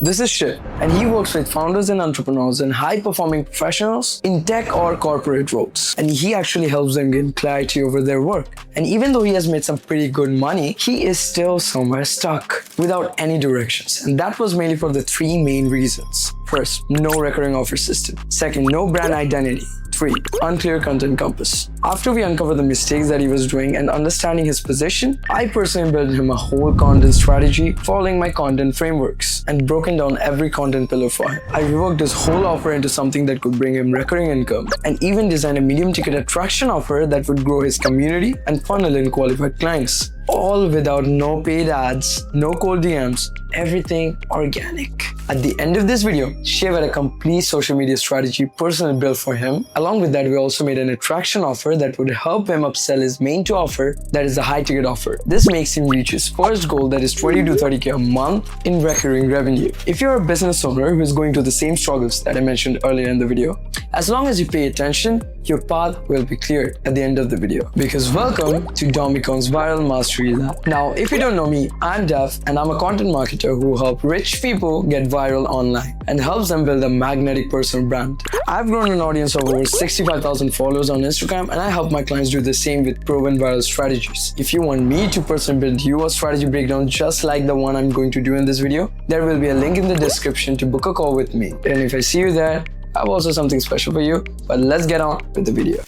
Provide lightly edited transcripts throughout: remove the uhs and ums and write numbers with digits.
This is Shiv, and he works with founders and entrepreneurs and high performing professionals in tech or corporate roles. And he actually helps them gain clarity over their work. And even though he has made some pretty good money, he is still somewhere stuck without any directions. And that was mainly for the three main reasons. First, no recurring offer system. Second, no brand identity. 3. Unclear content compass. After we uncovered the mistakes that he was doing and understanding his position, I personally built him a whole content strategy following my content frameworks and broken down every content pillar for him. I reworked his whole offer into something that could bring him recurring income and even designed a medium ticket attraction offer that would grow his community and funnel in qualified clients. All without no paid ads, no cold DMs, everything organic. At the end of this video, Shiv had a complete social media strategy personally built for him. Along with that, we also made an attraction offer that would help him upsell his main two offer, that is the high ticket offer. This makes him reach his first goal, that is 20 to 30k a month in recurring revenue. If you're a business owner who is going through the same struggles that I mentioned earlier in the video, as long as you pay attention, your path will be cleared at the end of the video. Because welcome to Domicon's Viral Mastery Lab. Now, if you don't know me, I'm Dev and I'm a content marketer who helps rich people get viral online and helps them build a magnetic personal brand. I've grown an audience of over 65,000 followers on Instagram and I help my clients do the same with proven viral strategies. If you want me to personally build you a strategy breakdown just like the one I'm going to do in this video, there will be a link in the description to book a call with me. And if I see you there, I have also something special for you, but let's get on with the video.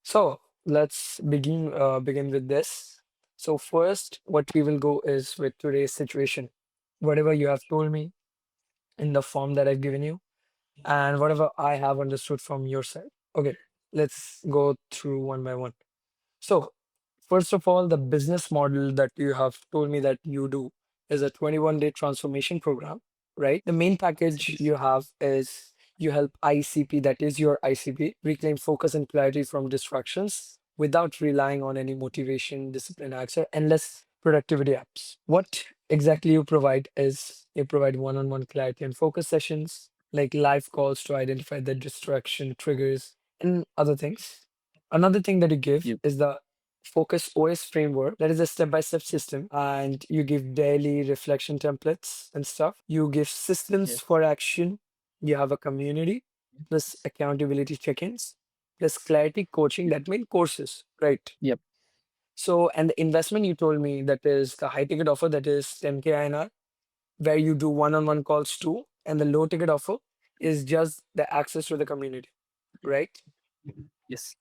So let's begin with this. So first, what we will go is with today's situation. Whatever you have told me in the form that I've given you, and whatever I have understood from your side. Okay, let's go through one by one. So first of all, the business model that you have told me that you do is a 21-day transformation program, right? The main package Yes. you have is you help ICP, that is your ICP, reclaim focus and clarity from distractions without relying on any motivation, discipline hacks, or endless productivity apps. What exactly you provide is you provide one-on-one clarity and focus sessions, like live calls to identify the distraction triggers and other things. Another thing that you give Yep. is the Focus OS framework. That is a step-by-step system, and you give daily reflection templates and stuff. You give systems Yes. for action. You have a community, plus accountability check-ins, plus clarity coaching. That means courses, right? Yep. So, and the investment you told me that is the high ticket offer that is 10K INR, where you do one-on-one calls too, and the low ticket offer is just the access to the community, right? Yes.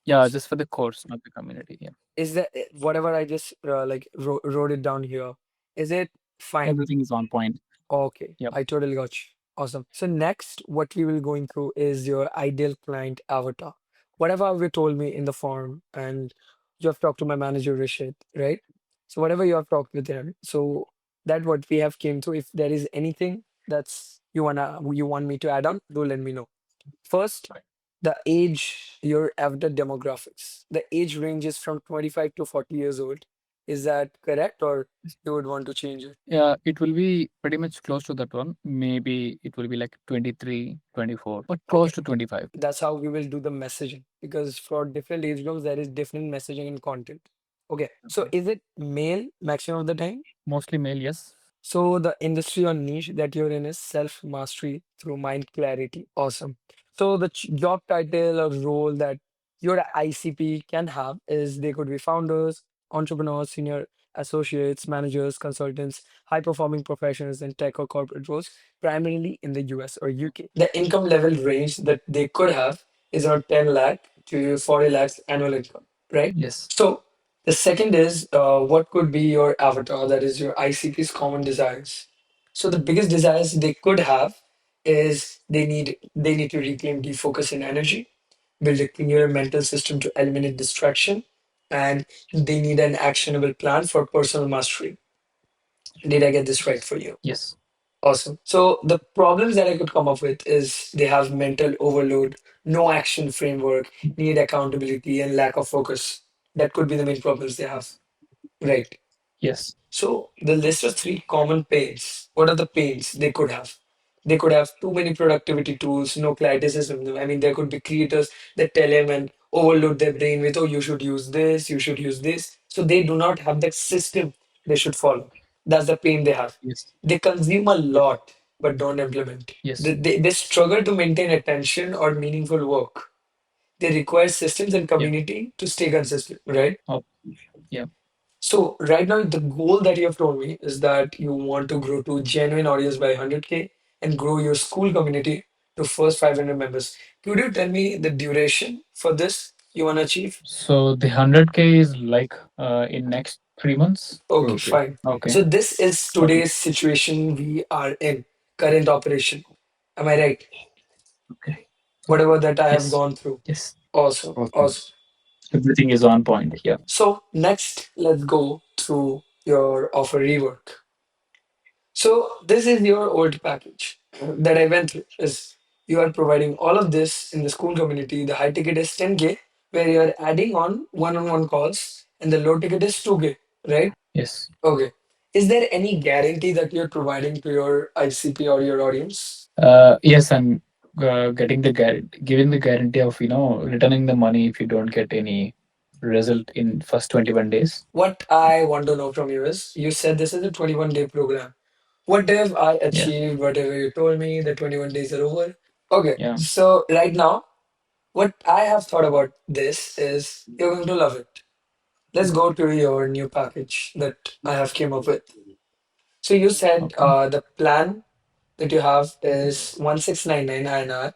Yeah, just for the course, not the community. Yeah. Is that whatever I just wrote it down here? Is it fine? Everything is on point. Okay, Yep. I totally got you. Awesome. So next, what we will going through is your ideal client avatar. Whatever you told me in the form, and you have talked to my manager Rishit, right? So whatever you have talked with him, so that what we have came to. If there is anything that's you want me to add on, do let me know. First, Right. the age, your avatar demographics. The age ranges from 25 to 40 years old. Is that correct, or you would want to change it? Yeah, it will be pretty much close to that one. Maybe it will be like 23, 24, but close Okay, to 25. that's how we will do the messaging because for different age groups, there is different messaging and content. Okay, so Okay. is it male maximum of the time? Mostly male, yes. So the industry or niche that you're in is self mastery through mind clarity. Awesome. So the job title or role that your ICP can have is they could be founders, entrepreneurs, senior associates, managers, consultants, high performing professionals in tech or corporate roles, primarily in the US or UK. The income level range that they could have is around 10 lakh to 40 lakhs annual income, right? Yes. So the second is what could be your avatar, that is your ICP's common desires. So the biggest desires they could have is they need to reclaim defocus and energy, build a clear mental system to eliminate distraction, and they need an actionable plan for personal mastery. Did I get this right for you? Yes. Awesome. So the problems that I could come up with is they have mental overload, no action framework, need accountability, and lack of focus. That could be the main problems they have. Right. Yes. So the list of three common pains. What are the pains they could have? They could have too many productivity tools, no clarity system. I mean, there could be creators that tell him and overload their brain with, oh, you should use this, you should use this. So they do not have that system they should follow. That's the pain they have. Yes. They consume a lot but don't implement. Yes. They struggle to maintain attention or meaningful work. They require systems and Yeah. community to stay consistent, right? Oh, yeah. So right now, the goal that you have told me is that you want to grow to genuine audience by 100K and grow your school community to first 500 members. Could you tell me the duration for this you want to achieve? So the 100K is like in next 3 months. Okay, Okay. fine. Okay. So this is Okay. today's situation we are in, current operation. Am I right? Okay. Whatever that I have Yes. gone through. Yes. Awesome, Awesome. awesome. Everything is on point. Yeah. So next, let's go through your offer rework. So this is your old package that I went through. Is you are providing all of this in the school community. The high ticket is 10K, where you are adding on one-on-one calls, and the low ticket is 2K, right? Yes. Okay. Is there any guarantee that you're providing to your ICP or your audience? Yes, I'm getting the giving the guarantee of returning the money if you don't get any result in first 21 days. What I want to know from you is you said this is a 21-day program. What have I Yeah. achieved? Whatever you told me, the 21 days are over. Okay. Yeah. So right now, what I have thought about this is you're going to love it. Let's go to your new package that I have came up with. So you said Okay. the plan that you have is 1699 INR.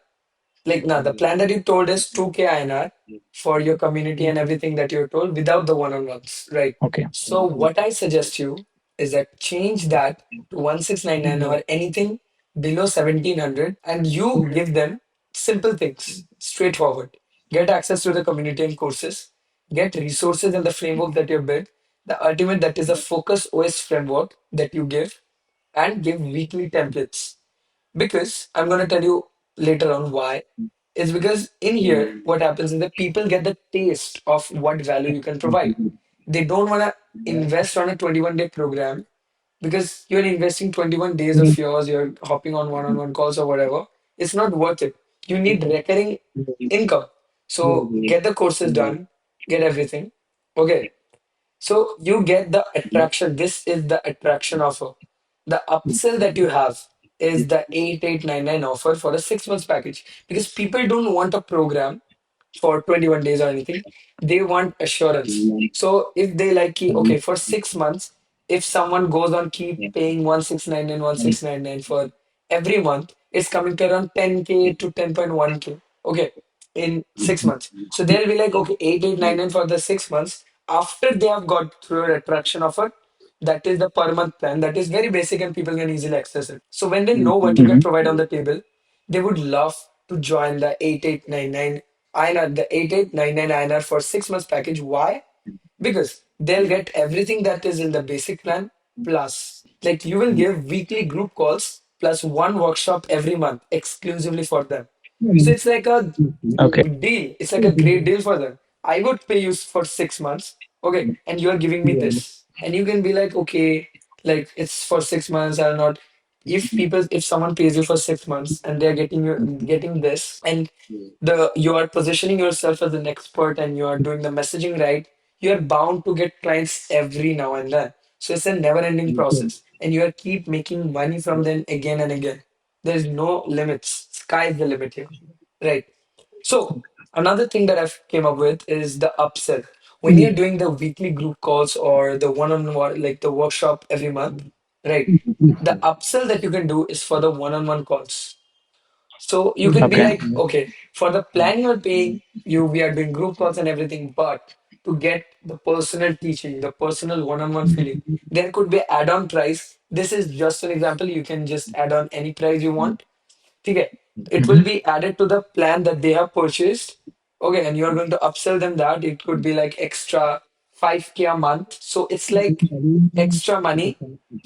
Like now, the plan that you told is 2K INR for your community and everything that you told without the one-on-ones, right? Okay. So what I suggest you is that change that to 1699 or anything below 1700 and you give them simple things, straightforward. Get access to the community and courses, get resources and the framework that you built, the ultimate that is a focus OS framework that you give, and give weekly templates. Because I'm going to tell you later on why. It's because in here, what happens is that people get the taste of what value you can provide. They don't want to invest on a 21-day program because you're investing 21 days of yours, you're hopping on one calls or whatever. It's not worth it. You need recurring income. So get the courses done, get everything. Okay. So you get the attraction. This is the attraction offer. The upsell that you have is the 8899 offer for a 6 months package because people don't want a program for 21 days or anything. They want assurance. So if they like, okay, for 6 months, if someone goes on keep paying 1699 for every month, it's coming to around 10K to 10.1K. Okay, in 6 months. So they'll be like, okay, 8899 for the 6 months. After they have got through your attraction offer, that is the per month plan. That is very basic and people can easily access it. So when they know what you can Mhm. provide on the table, they would love to join the 8899 INR, the 8899 INR for 6 months package. Why? Because they'll get everything that is in the basic plan plus, like you will give weekly group calls plus one workshop every month exclusively for them. So it's like a Okay. deal. It's like a great deal for them. I would pay you for 6 months, okay, and you are giving me this, and you can be like, okay, like it's for 6 months. I'll not. If someone pays you for 6 months and they're getting this, and you are positioning yourself as an expert and you are doing the messaging right, you are bound to get clients every now and then. So it's a never-ending process, and you are keep making money from them again and again. There's no limits. Sky is the limit here, right? So another thing that I've came up with is the upsell. When you're doing the weekly group calls or the one-on-one, like the workshop every month, right? The upsell that you can do is for the one-on-one calls. So you can be Okay. like, okay, for the plan you're paying, we are doing group calls and everything, but to get the personal teaching, the personal one-on-one feeling, there could be add-on price. This is just an example. You can just add on any price you want. Okay, it will Mhm. be added to the plan that they have purchased. Okay, and you're going to upsell them that. It could be like extra 5K a month. So it's like extra money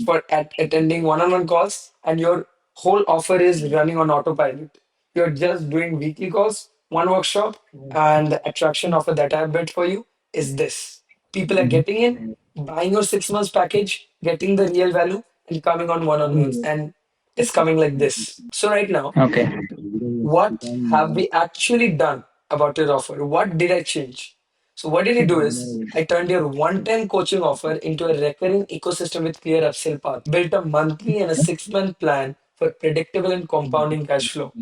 for attending one-on-one calls, and your whole offer is running on autopilot. You're just doing weekly calls, one workshop, and the attraction offer that I have built for you is this. People are getting in, buying your 6 months package, getting the real value, and coming on one-on-ones. And it's coming like this. So right now, Okay. what have we actually done about your offer? What did I change? So what did he do is I turned your one-time coaching offer into a recurring ecosystem with clear upsell path, built a monthly and a 6-month plan for predictable and compounding cash flow,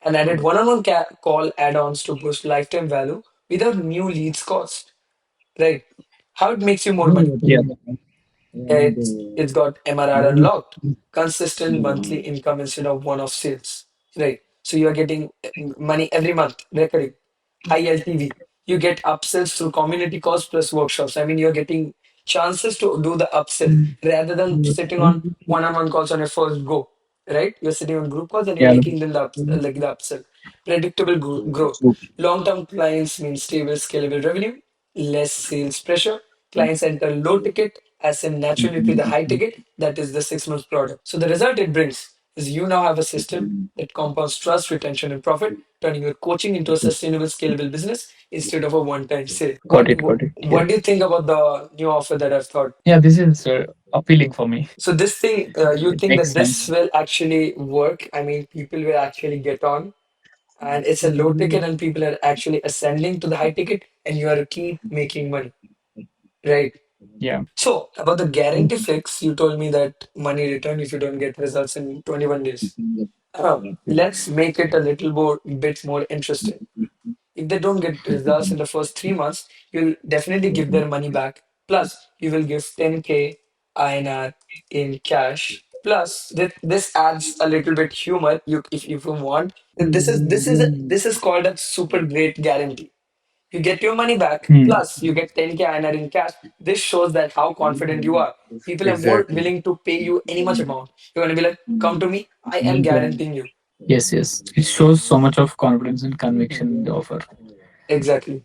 and added one-on-one call add-ons to boost lifetime value without new leads cost. Right? How it makes you more money? Yeah. It's got MRR unlocked, consistent monthly income instead of one-off sales. Right. So you are getting money every month, recurring, high LTV. You get upsells through community calls plus workshops. I mean, you're getting chances to do the upsell rather than sitting on one-on-one calls on your first go. Right? You're sitting on group calls and you're Yeah. making them like the upsell. Predictable growth. Long-term clients mean stable, scalable revenue, less sales pressure. Clients enter low ticket as in naturally to the high ticket, that is the 6 months product. So the result it brings is you now have a system that compounds trust, retention, and profit, turning your coaching into a sustainable, scalable business instead of a one-time sale. Got What it. Got it. Yeah. what do you think about the new offer that I've thought? Yeah. This is appealing for me. So this thing, you It think makes that this sense. will actually work? I mean, people will actually get on, and it's a low ticket, and people are actually ascending to the high ticket, and you are to keep making money, right? Yeah. So, about the guarantee fix, you told me that money return if you don't get results in 21 days. Let's make it a little more bit more interesting. If they don't get results in the first 3 months, you'll definitely give their money back. Plus, you will give 10K INR in cash. Plus, this adds a little bit humor. You, if you want, this is called a super great guarantee. You get your money back, Hmm. plus you get 10K INR in cash. This shows that how confident you are. People are more Exactly. willing to pay you any much amount. You're gonna be like, come to me, I am guaranteeing you. Yes. Yes. It shows so much of confidence and conviction in the offer. Exactly.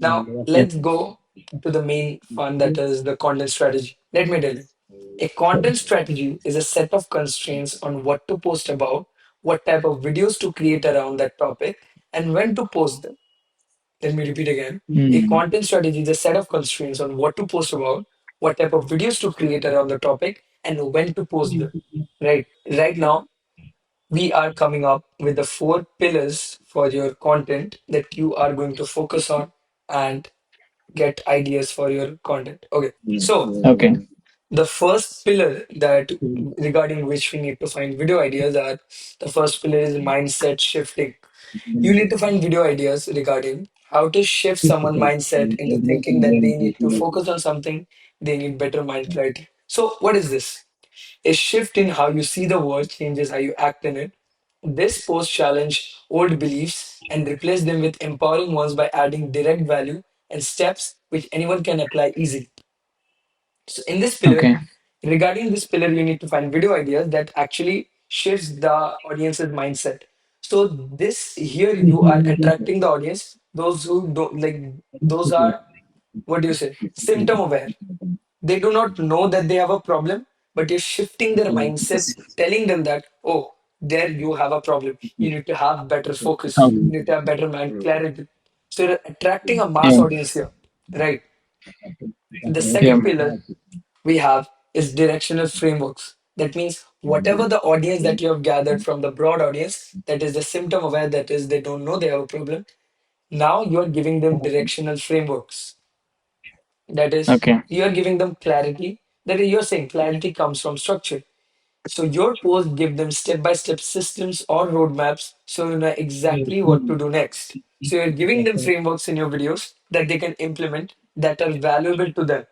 Now Yep. let's go to the main fun that is the content strategy. Let me tell you. A content strategy is a set of constraints on what to post about, what type of videos to create around that topic, and when to post them. Let me repeat again. A Hmm. content strategy is a set of constraints on what to post about, what type of videos to create around the topic, and when to post them. Right. Right now, we are coming up with the 4 pillars for your content that you are going to focus on and get ideas for your content. Okay. So Okay. the first pillar that regarding which we need to find video ideas are the first pillar is mindset shifting. You need to find video ideas regarding how to shift someone mindset into thinking that they need to focus on something, they need better mind clarity. So, what is this? A shift in how you see the world changes how you act in it. This post challenge old beliefs and replace them with empowering ones by adding direct value and steps which anyone can apply easily. So, in this pillar, Okay. regarding this pillar, you need to find video ideas that actually shifts the audience's mindset. So this here you are attracting the audience, those who don't like those are what do you say? Symptom aware. They do not know that they have a problem, but you're shifting their mindset, Yes. telling them that, oh, there you have a problem. You need to have better focus, Okay. you need to have better mind clarity. So you're attracting a mass Yeah. audience here. Right. The Yeah. second pillar we have is directional frameworks. That means whatever the audience that you have gathered from the broad audience, that is the symptom aware, that is they don't know they have a problem. Now you are giving them directional frameworks. That is, Okay. you are giving them clarity. That is, you're saying clarity comes from structure. So your post give them step-by-step systems or roadmaps so you know exactly what to do next. So you're giving them frameworks in your videos that they can implement that are valuable to them.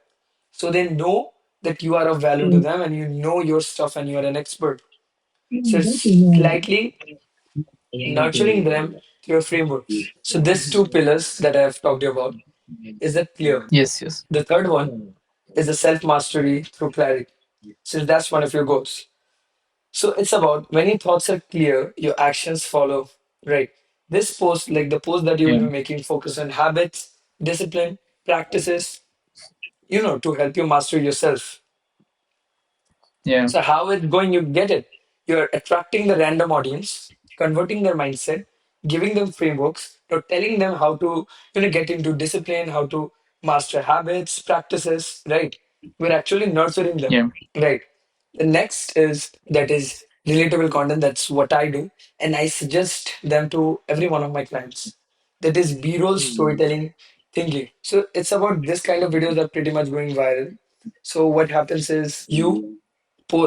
So they know that you are of value to them and you know your stuff and you're an expert. So it's slightly nurturing them through your frameworks. So these 2 pillars that I have talked about is that clear. Yes. Yes. The third one is the self-mastery through clarity. So that's one of your goals. So it's about when your thoughts are clear, your actions follow. Right. This post, like the post that you will Yeah. be making, focus on habits, discipline, practices, to help you master yourself. Yeah. So how it's going, you get it. You're attracting the random audience, converting their mindset, giving them frameworks, telling them how to, get into discipline, how to master habits, practices, right? We're actually nurturing them, Yeah. right? The next is that is relatable content. That's what I do. And I suggest them to every one of my clients. That is B-roll storytelling thinking. So it's about this kind of videos that are pretty much going viral. So what happens is you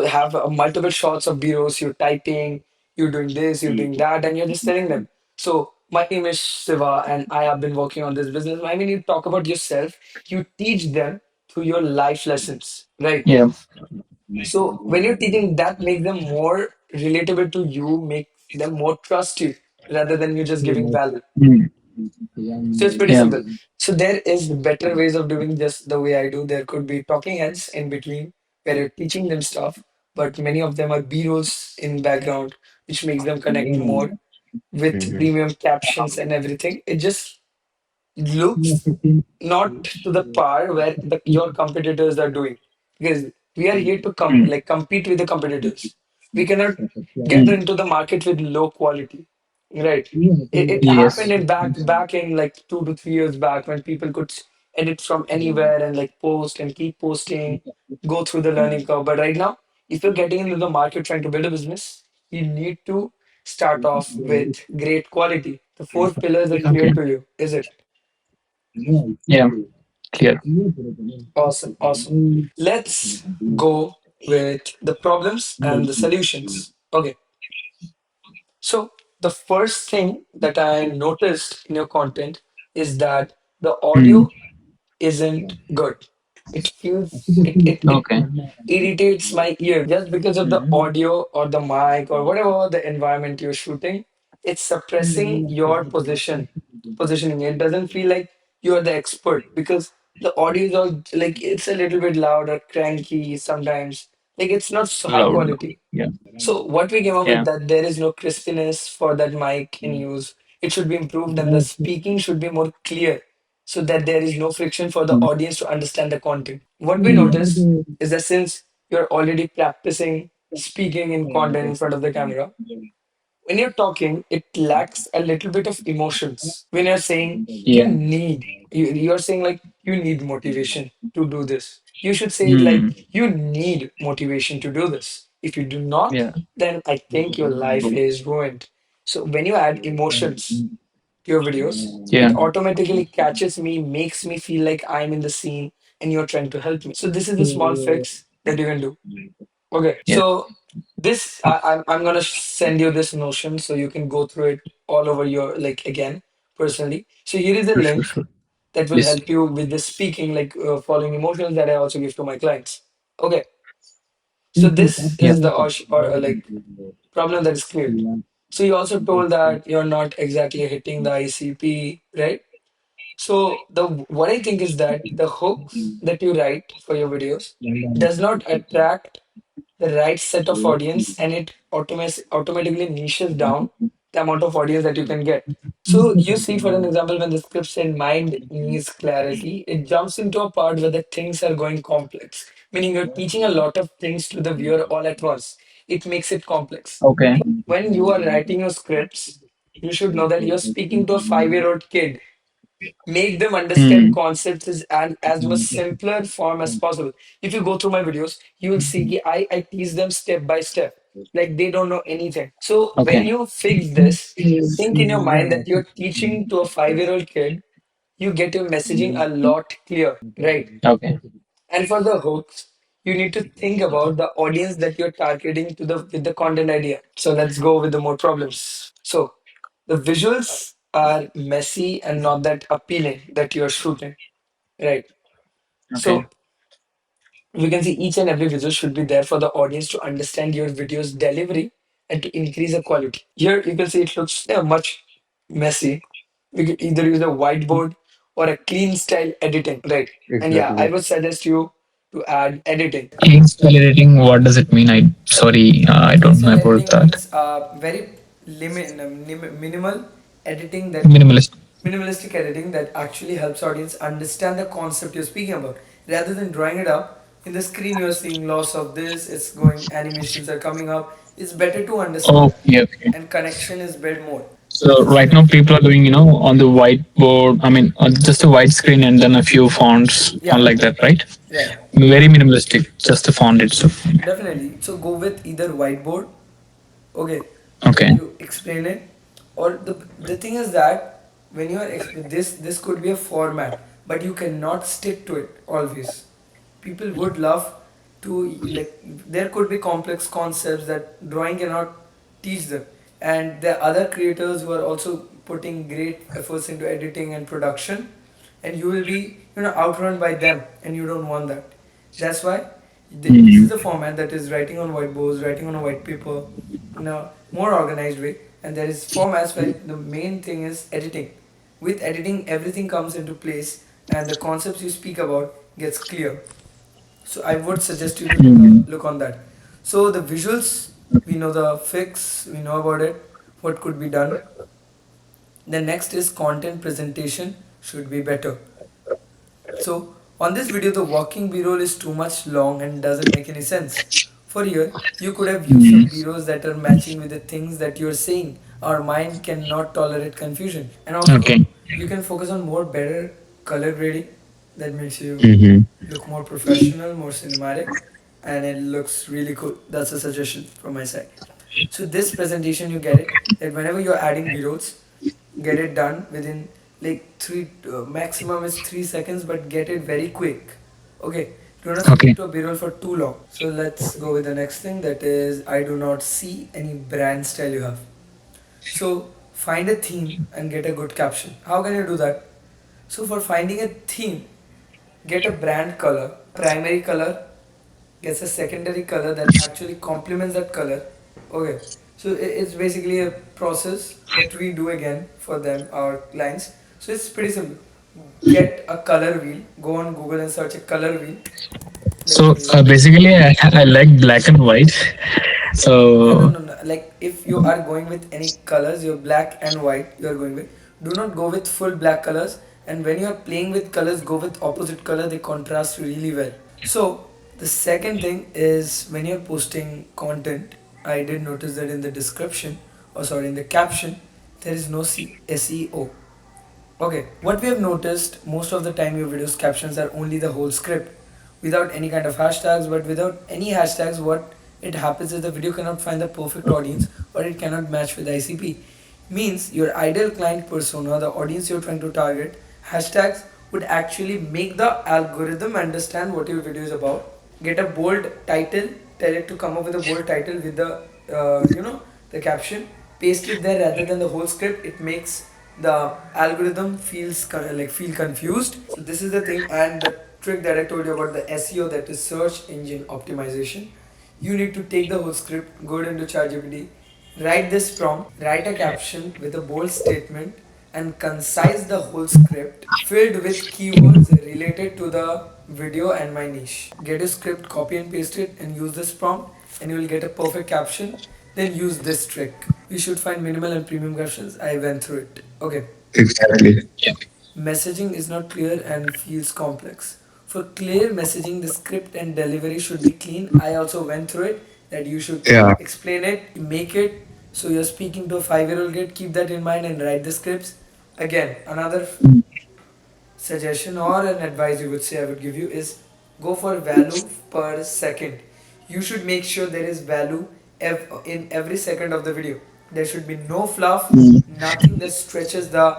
have multiple shots of B-rolls, you're typing, you're doing this, you're doing that, and you're just telling them. So my name is Shiva, and I have been working on this business. I mean, you talk about yourself, you teach them through your life lessons, right? Yeah. So when you're teaching, that makes them more relatable to you, make them more trust you rather than you just giving value. Mm. So it's pretty Yeah. simple. So there is better ways of doing just the way I do. There could be talking heads in between where you're teaching them stuff, but many of them are B-rolls in background, which makes them connect more with premium captions and everything. It just looks not to the par where your competitors are doing, because we are here to Mm. compete with the competitors. We cannot get Mm. into the market with low quality, right? It happened Yes. in back in like 2 to 3 years back when people could edit from anywhere and like post and keep posting, go through the learning curve. But right now, if you're getting into the market trying to build a business, you need to start off with great quality. The four pillars are clear Okay. to you, is it? Yeah. Clear. Awesome, awesome. Let's go with the problems and the solutions. Okay, so the first thing that I noticed in your content is that the Mm. audio isn't good. It feels it Okay. irritates my ear just because of the audio or the mic or whatever the environment you're shooting. It's suppressing your positioning. It doesn't feel like you're the expert because the audio is all like it's a little bit loud or cranky sometimes. Like it's not so high Loud. quality. Yeah. So what we came up with Yeah. that there is no crispiness for that mic in use. It should be improved and the speaking should be more clear so that there is no friction for the Mm. audience to understand the content. What we Mm. noticed is that since you're already practicing speaking in content in front of the camera, when you're talking, it lacks a little bit of emotions. When you're saying Yeah. you're saying like you need motivation to do this. You should say it like Mm. you need motivation to do this. If you do not, Yeah. then I think your life is ruined. So when you add emotions to your videos, Yeah. it automatically catches me, makes me feel like I'm in the scene and you're trying to help me. So this is a small fix that you can do. Okay, Yeah. so this I'm gonna send you this notion so you can go through it all over your like again personally. So here is a Sure. Sure. link Sure. that will Yes. help you with the speaking, like following emotions that I also give to my clients. Okay, so this Yeah. is the like problem that is cleared. So you also told that you're not exactly hitting the ICP, right? So the what I think is that the hooks that you write for your videos does not attract the right set of audience and it automatically niches down the amount of audience that you can get. So you see, for an example, when the script said mind needs clarity, it jumps into a part where the things are going complex, meaning you're teaching a lot of things to the viewer all at once. It makes it complex. Okay. When you are writing your scripts, you should know that you're speaking to a 5-year-old kid. Make them understand Mm. concepts and as much simpler form as possible. If you go through my videos, you will see I teach them step by step, like they don't know anything. So when Okay. you fix this, think in your mind that you're teaching to a 5-year-old kid, you get your messaging a lot clear, right? Okay. And for the hooks, you need to think about the audience that you're targeting to the with the content idea. So let's go with the more problems. So the visuals are messy and not that appealing that you're shooting, right? Okay. So we can see each and every visual should be there for the audience to understand your video's delivery and to increase the quality. Here you can see it looks much messy. We could either use a whiteboard or a clean style editing, right? And yeah, I would suggest you to add editing. Clean style editing. What does it mean? I sorry. I Clean don't know style about editing that. means very minimal editing that Minimalist. minimalistic editing that actually helps audience understand the concept you're speaking about rather than drawing it up in the screen. You're seeing loss of this, it's going, animations are coming up. It's better to understand Okay. Okay. and connection is built more. So So right now people are doing, on the whiteboard. I mean, just a white screen and then a few fonts on yeah, like that, right? right, Very minimalistic. Just the font itself. definitely. So go with either whiteboard, okay, where Okay. you explain it, or the thing is that when you are this could be a format, but you cannot stick to it always. People would love to, like, there could be complex concepts that drawing cannot teach them, and there are other creators who are also putting great efforts into editing and production, and you will be, outrun by them, and you don't want that. That's why this is Mhm. the format that is writing on whiteboards, writing on a white paper in a more organized way. And there is formats where the main thing is editing. With editing, everything comes into place, and the concepts you speak about gets clear. So I would suggest you to take a Mhm. look on that. So the visuals, we know the fix, we know about it, what could be done. The next is content presentation should be better. So on this video, the walking b-roll is too much long and doesn't make any sense. For here, you could have used some Mhm. b-rolls that are matching with the things that you're saying. Our mind cannot tolerate confusion. And also, Okay. you can focus on more better color grading that makes you Mhm. look more professional, more cinematic, and it looks really cool. That's a suggestion from my side. So this presentation, you get it that whenever you're adding b-rolls, get it done within like three, maximum is 3 seconds, but get it very quick. Okay, do not stick Okay. to a b-roll for too long. So let's go with the next thing, that is, I do not see any brand style you have. So find a theme and get a good caption. How can you do that? So for finding a theme, get a brand color, primary color gets a secondary color that actually complements that color. Okay, so it's basically a process that we do again for them, our clients. So it's pretty simple. Get a color wheel, go on Google and search a color wheel. Let So me. basically, I like black and white. No, no, So no, no. Like if you are going with any colors, you're black and white, you are going with. Do not go with full black colors. And when you are playing with colors, go with opposite color. They contrast really well. So the second thing is when you're posting content, I did notice that in the description, or sorry, in the caption, there is no SEO. Okay, what we have noticed most of the time your videos captions are only the whole script without any kind of hashtags, but without any hashtags, what it happens is the video cannot find the perfect audience or it cannot match with ICP. Means your ideal client persona, the audience you're trying to target, hashtags would actually make the algorithm understand what your video is about. Get a bold title, tell it to come up with a bold title with the the caption, paste it there rather than the whole script. It makes the algorithm feel confused. So this is the thing, and the trick that I told you about the SEO, that is search engine optimization. You need to take the whole script, go into ChatGPT, write this prompt, write a caption with a bold statement, and concise the whole script filled with keywords related to the video and my niche. Get a script, copy and paste it, and use this prompt, and you will get a perfect caption. Then use this trick. We should find minimal and premium captions. I went through it. Okay. exactly. Messaging is not clear and feels complex. For clear messaging, the script and delivery should be clean. I also went through it, that you should Yeah. explain it, make it so you're speaking to a 5-year-old kid. Keep that in mind and write the scripts. Again, another suggestion or an advice you would say I would give you is go for value per second. You should make sure there is value in every second of the video. There should be no fluff, nothing that stretches the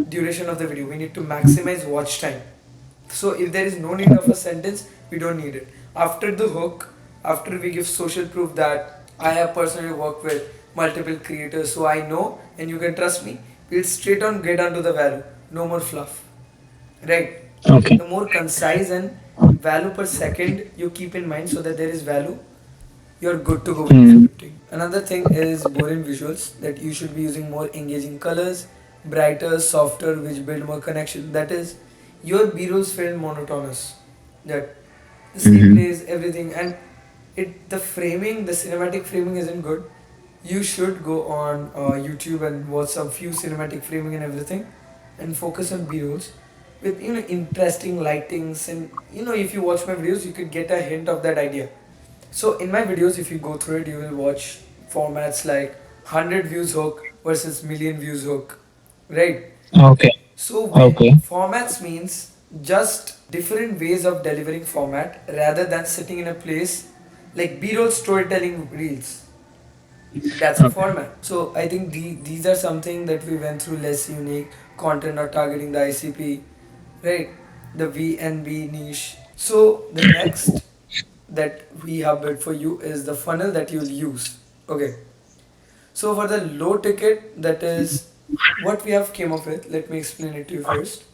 duration of the video. We need to maximize watch time. So if there is no need of a sentence, we don't need it. After the hook, after we give social proof that I have personally worked with multiple creators, so I know and you can trust me, we'll straight on get onto the value. No more fluff. Right? Okay. The more concise and value per second you keep in mind so that there is value, you're good to go with the Mm. scripting. Another thing is boring visuals, that you should be using more engaging colors, brighter, softer, which build more connection. That is, your B-rolls feel monotonous. That the same Mhm. plays everything, and the framing, the cinematic framing isn't good. You should go on YouTube and watch some few cinematic framing and everything, and focus on B-rolls with interesting lightings, and if you watch my videos, you could get a hint of that idea. So in my videos, if you go through it, you will watch formats like 100 views hook versus million views hook, right? Okay. So Okay. formats means just different ways of delivering format rather than sitting in a place like B-roll storytelling reels. That's a Okay. format. So I think these are something that we went through: less unique content or targeting the ICP, right? The VNB niche. So the next that we have built for you is the funnel that you'll use. Okay. So for the low ticket, that is what we have came up with. Let me explain it to you first.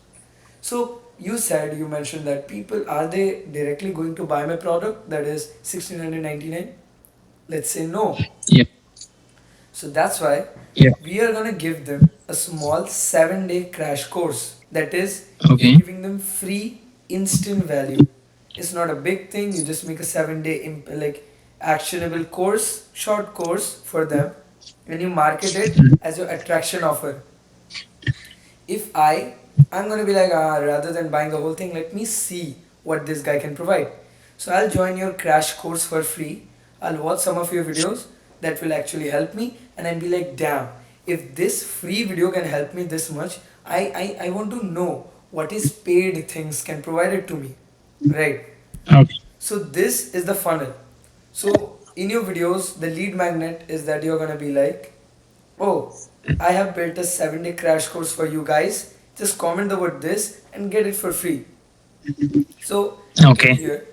So you mentioned that people, are they directly going to buy my product that is 1699? Let's say no. Yeah. So that's why Yeah. we are gonna give them a small 7-day crash course. That is, we are Okay. giving them free instant value. It's not a big thing. You just make a 7-day like actionable course, short course for them, and you market it as your attraction offer. If I'm gonna be like, rather than buying the whole thing, let me see what this guy can provide. So I'll join your crash course for free. I'll watch some of your videos that will actually help me, and I'll be like, damn, if this free video can help me this much, I want to know what is paid things can provide it to me, right? Okay. So this is the funnel. So in your videos, the lead magnet is that you're gonna be like, oh, I have built a 7-day crash course for you guys. Just comment the word this and get it for free. So in Okay. here,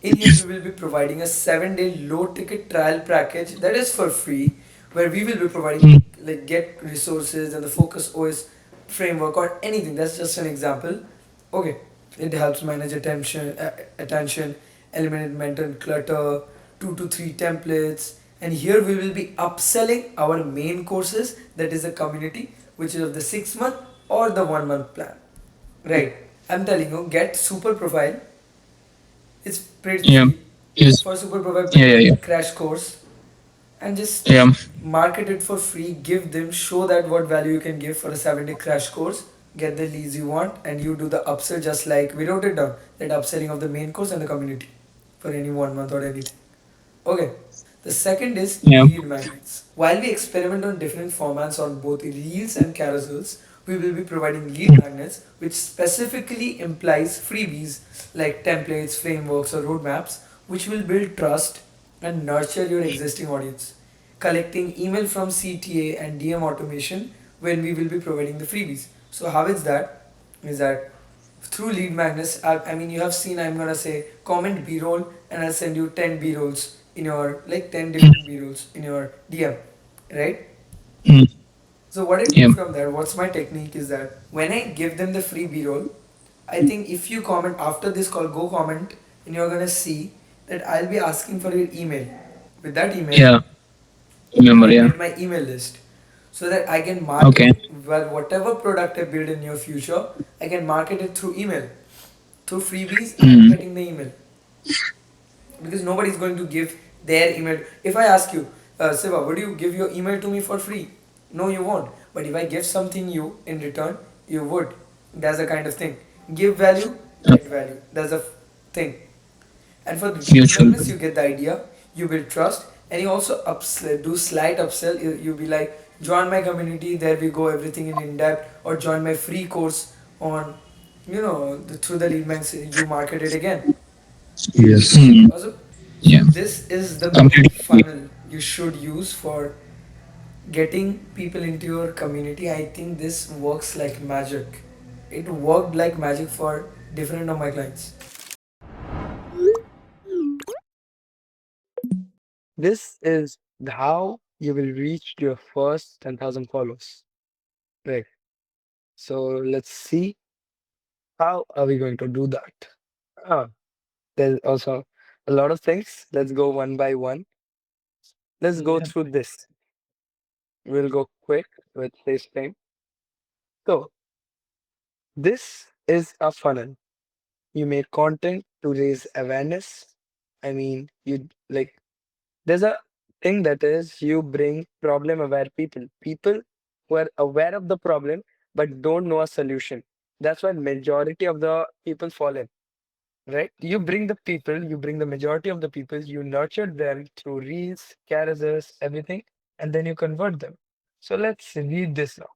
in here we will be providing a 7-day low ticket trial package that is for free, where we will be providing Mm. like get resources and the focus OS framework or anything. That's just an example. Okay, it helps manage attention, eliminate mental clutter, 2 to 3 templates, and here we will be upselling our main courses, that is the community, which is of the 6 month or the 1 month plan. Right. I'm telling you, get super profile. It's pretty Yeah. cheap. Yes. For super profile, Yeah. Yeah. Yeah. crash course, and just Yeah. market it for free. Give them, show that what value you can give for a 7-day crash course. Get the leads you want, and you do the upsell just like we wrote it down. That upselling of the main course and the community for any 1 month or anything. Okay. The second is Yeah. lead magnets. While we experiment on different formats on both reels and carousels, we will be providing lead magnets, which specifically implies freebies like templates, frameworks, or roadmaps, which will build trust and nurture your existing audience. Collecting email from CTA and DM automation when we will be providing the freebies. So how is that? Is that through lead magnets? I mean, you have seen. I'm gonna say comment B-roll, and I'll send you 10 B-rolls in your like 10 different B-rolls in your DM, right? Mm. So what I do Yeah. from there, what's my technique is that when I give them the free B-roll, I think if you comment after this call, go comment, and you're gonna see that I'll be asking for your email. With that email, Yeah. Remember. you'll Yeah. get my email list so that I can Okay. market well whatever product I build in your future. I can market it through email, through freebies. I'm Mm. getting the email because nobody's going to give their email. If I ask you, Siva, would you give your email to me for free? No, you won't. But if I give something you in return, you would. That's the kind of thing. Give value, get value. That's the thing. And for the lead Mutual. magnets, you get the idea, you build trust, and you also do slight upsell. You be like, join my community, there we go, everything in depth, or join my free course on, through the lead magnets, you market it again. Yes. Mm. Also, so Yeah. this is the main Completely. funnel you should use for getting people into your community. I think this works like magic. It worked like magic for different of my clients. This is how you will reach your first 10,000 followers. Right. So let's see how are we going to do that. Ah, there's also a lot of things. Let's go one by one. Let's go Yeah. through this. We'll go quick with this thing. So this is a funnel. You make content to raise awareness. I mean, you like there's a thing that is you bring problem aware people. People who are aware of the problem but don't know a solution. That's why majority of the people fall in, right? You bring the people, you bring the majority of the people, you nurture them through reels, carousels, everything, and then you convert them. So let's read this now.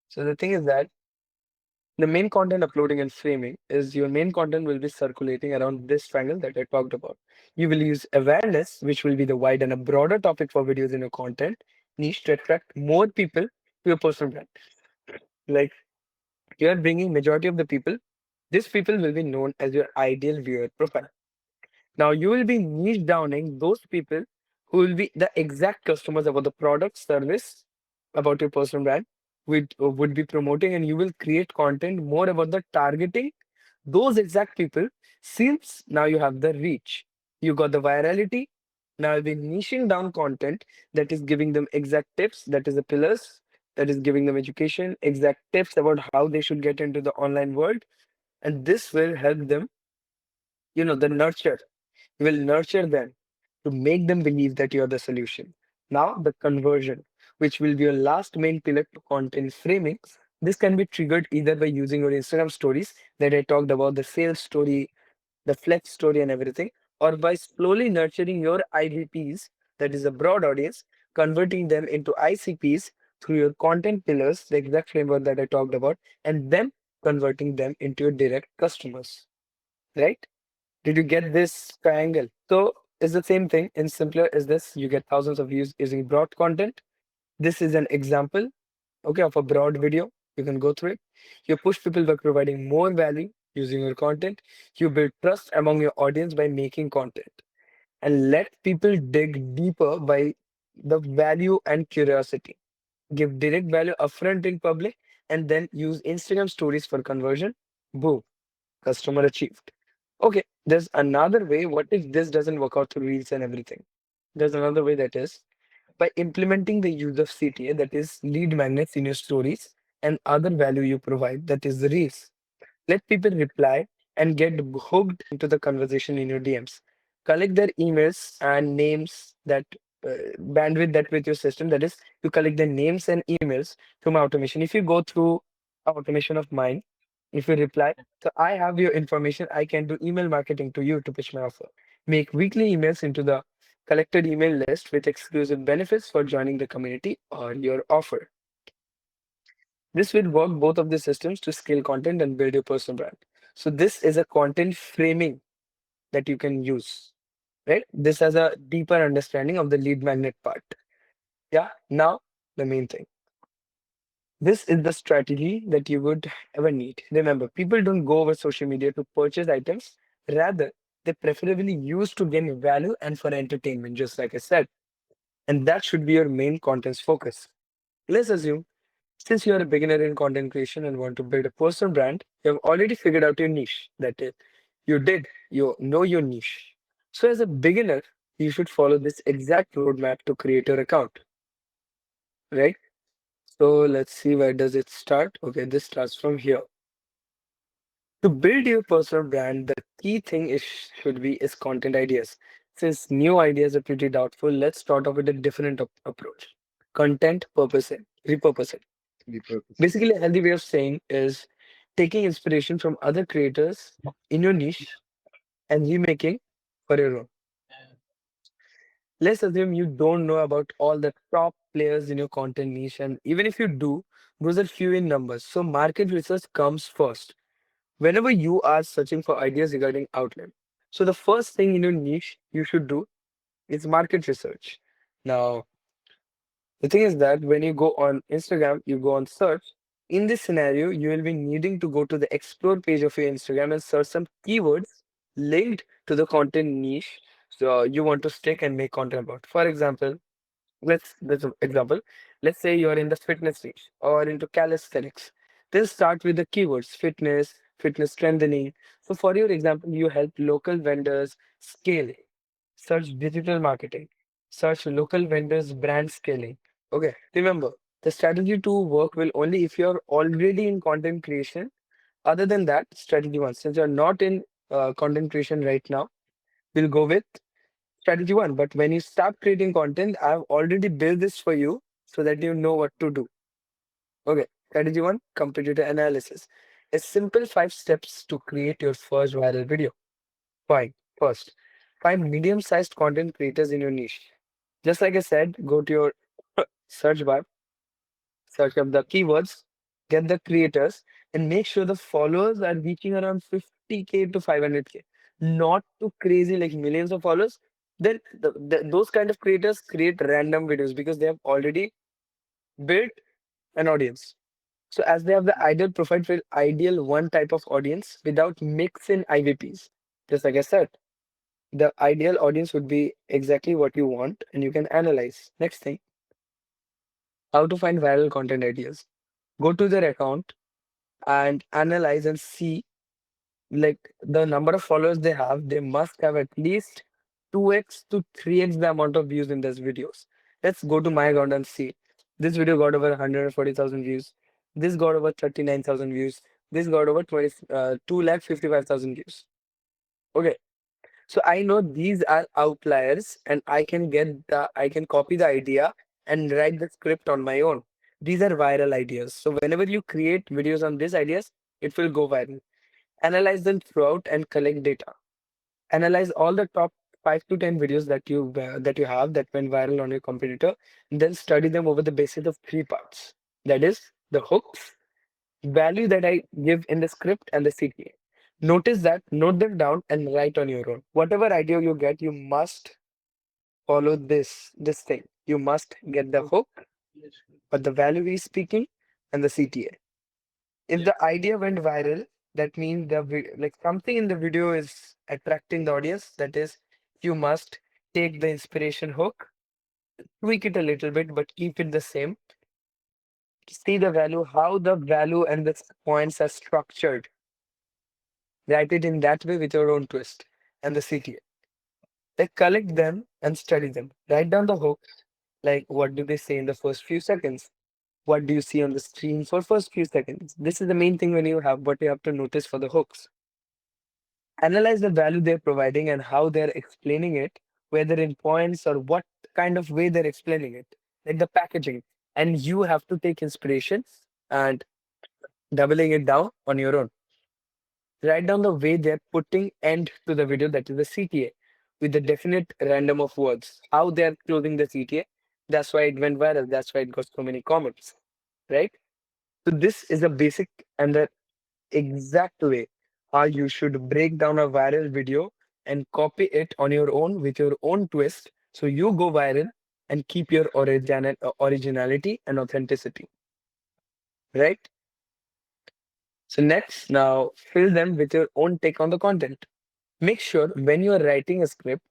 So the thing is that The main content uploading and framing is your main content will be circulating around this triangle that I talked about. You will use awareness, which will be the wide and a broader topic for videos in your content niche to attract more people to your personal brand. Like you are bringing majority of the people. These people will be known as your ideal viewer profile. Now you will be niche downing those people who will be the exact customers about the product, service, about your personal brand, would be promoting, and you will create content more about the targeting those exact people. Since now you have the reach, you got the virality. Now you'll be niching down content that is giving them exact tips, that is the pillars, that is giving them education, exact tips about how they should get into the online world, and this will help them, the nurture will nurture them to make them believe that you're the solution. Now, the conversion, which will be your last main pillar to content framing. This can be triggered either by using your Instagram stories that I talked about, the sales story, the flex story, and everything, or by slowly nurturing your IVPs, that is a broad audience, converting them into ICPs through your content pillars, the exact framework that I talked about, and then converting them into your direct customers. Right? Did you get this triangle? So it's the same thing. In simpler is this, you get thousands of views using broad content. This is an example, okay, of a broad video. You can go through it. You push people by providing more value using your content. You build trust among your audience by making content and let people dig deeper by the value and curiosity. Give direct value upfront in public and then use Instagram stories for conversion. Boom, customer achieved. Okay, there's another way. What if this doesn't work out through reels and everything? There's another way, that is by implementing the use of CTA, that is lead magnets in your stories and other value you provide, that is the reels. Let people reply and get hooked into the conversation in your DMs. Collect their emails and names, that bandwidth that with your system, that is you collect their names and emails from automation. If you go through automation of mine, if you reply, so I have your information, I can do email marketing to you to pitch my offer. Make weekly emails into the collected email list with exclusive benefits for joining the community or your offer. This will work both of the systems to scale content and build your personal brand. So this is a content framing that you can use, right? This has a deeper understanding of the lead magnet part. Yeah. Now the main thing. This is the strategy that you would ever need. Remember, people don't go over social media to purchase items. Rather, they preferably use to gain value and for entertainment, just like I said. And that should be your main content's focus. Let's assume, since you are a beginner in content creation and want to build a personal brand, you have already figured out your niche. That is, you know your niche. So, as a beginner, you should follow this exact roadmap to create your account, right? So, let's see, where does it start? Okay, this starts from here. To build your personal brand, the key thing should be is content ideas. Since new ideas are pretty doubtful, let's start off with a different approach. Content purposing, repurposing. Basically, a healthy way of saying is taking inspiration from other creators in your niche and remaking for your own. Let's assume you don't know about all the top players in your content niche, and even if you do, those are few in numbers. So market research comes first whenever you are searching for ideas regarding outlet. So the first thing in your niche you should do is market research. Now, the thing is that when you go on Instagram, you go on search. In this scenario, you will be needing to go to the explore page of your Instagram and search some keywords linked to the content niche so you want to stick and make content about. For example, let's example. Let's say you're in the fitness niche or into calisthenics. Then start with the keywords fitness, fitness strengthening. So for your example, you help local vendors scale. Search digital marketing. Search local vendors brand scaling. Okay, remember the strategy to work will only if you're already in content creation. Other than that, strategy one. Since you're not in content creation right now, we'll go with strategy one. But when you start creating content, I've already built this for you so that you know what to do. Okay, strategy one, competitor analysis. A simple 5 steps to create your first viral video. Fine. First, find medium-sized content creators in your niche. Just like I said, go to your search bar, search up the keywords, get the creators. and make sure the followers are reaching around 50K to 500K, not too crazy like millions of followers. Then those kind of creators create random videos because they have already built an audience. So as they have the ideal profile for ideal one type of audience without mixing IVPs. Just like I said, the ideal audience would be exactly what you want and you can analyze. Next thing, how to find viral content ideas. Go to their account and analyze and see like the number of followers they have. They must have at least 2x to 3x the amount of views in these videos. Let's go to my account and see. This video got over 140,000 views. This got over 39,000 views. This got over 2,55,000 views. Okay. So I know these are outliers and I can copy the idea and write the script on my own. These are viral ideas. So whenever you create videos on these ideas, it will go viral. Analyze them throughout and collect data. Analyze all the top 5 to 10 videos that you have that went viral on your competitor. Then study them over the basis of three parts. That is the hooks, value that I give in the script, and the CTA. Notice that, note them down, and write on your own. Whatever idea you get, you must follow this thing. You must get the hook, but the value is speaking, and the CTA. If the idea went viral, that means like something in the video is attracting the audience. That is, you must take the inspiration hook, tweak it a little bit, but keep it the same. See the value, how the value and the points are structured. Write it in that way with your own twist and the CTA. Like collect them and study them. Write down the hooks. Like what do they say in the first few seconds? What do you see on the screen for first few seconds? This is the main thing when you have what you have to notice for the hooks. Analyze the value they're providing and how they're explaining it, whether in points or what kind of way they're explaining it, like the packaging. And you have to take inspiration and doubling it down on your own. Write down the way they're putting end to the video, that is the CTA, with the definite random of words, how they're closing the CTA. That's why it went viral. That's why it got so many comments, right? So this is a basic and the exact way how you should break down a viral video and copy it on your own with your own twist. So you go viral and keep your originality and authenticity, right? So next, now fill them with your own take on the content. Make sure when you are writing a script,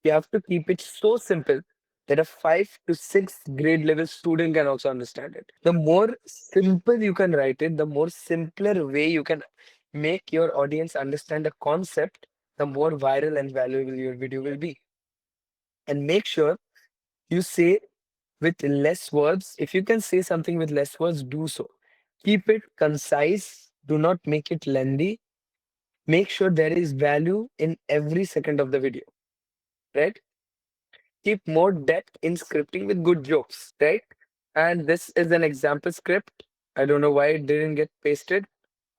you have to keep it so simple that a 5 to 6 grade level student can also understand it. The more simple you can write it, the more simpler way you can make your audience understand a concept, the more viral and valuable your video will be. And make sure you say with less words. If you can say something with less words, do so. Keep it concise. Do not make it lengthy. Make sure there is value in every second of the video, right? Keep more depth in scripting with good jokes, right? And this is an example script. I don't know why it didn't get pasted.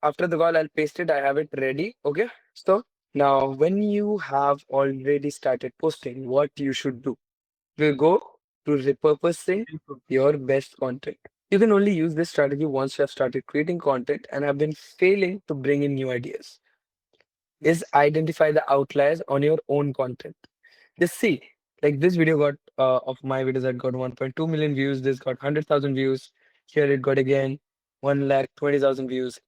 After the call, I'll paste it. I have it ready. Okay. So now when you have already started posting, what you should do? We'll go to repurposing your best content. You can only use this strategy once you have started creating content and have been failing to bring in new ideas. Is identify the outliers on your own content. Just see, like this video got of my videos that got 1.2 million views. This got 100,000 views. Here it got again 1,20,000 views.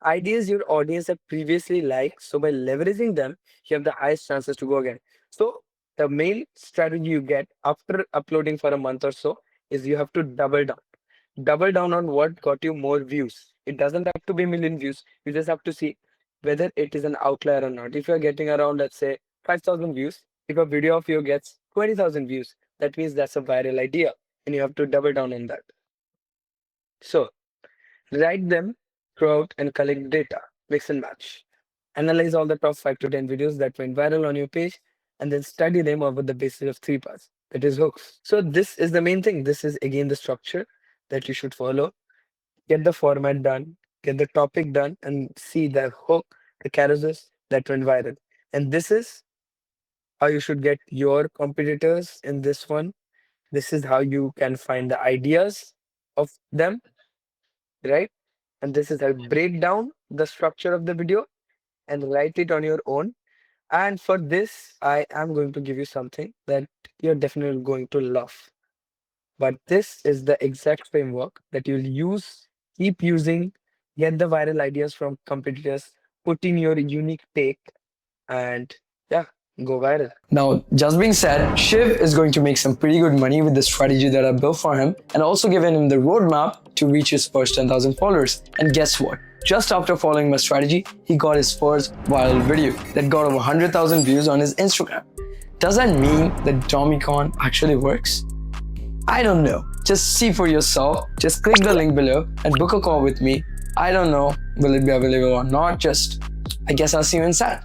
Ideas your audience have previously liked. So by leveraging them, you have the highest chances to go again. So the main strategy you get after uploading for a month or so is you have to double down. Double down on what got you more views. It doesn't have to be million views. You just have to see whether it is an outlier or not. If you're getting around, let's say, 5,000 views, if a video of you gets 20,000 views, that means that's a viral idea and you have to double down on that. So write them throughout and collect data, mix and match. Analyze all the top 5 to 10 videos that went viral on your page and then study them over the basis of three parts. That is hooks. So this is the main thing. This is again the structure that you should follow. Get the format done, get the topic done, and see the hook, the carousels that went viral. And this is how you should get your competitors in this one. This is how you can find the ideas of them, right? and this is how break down the structure of the video and write it on your own. And for this, I am going to give you something that you're definitely going to love. But this is the exact framework that you'll use, keep using, get the viral ideas from competitors, put in your unique take, and yeah, go viral. Now, just being said, Shiv is going to make some pretty good money with the strategy that I built for him, and also given him the roadmap to reach his first 10,000 followers. And guess what? Just after following my strategy, he got his first viral video that got over 100,000 views on his Instagram. Does that mean that Domicon actually works? I don't know. Just see for yourself. Just click the link below and book a call with me. I don't know will it be available or not. I guess I'll see you inside.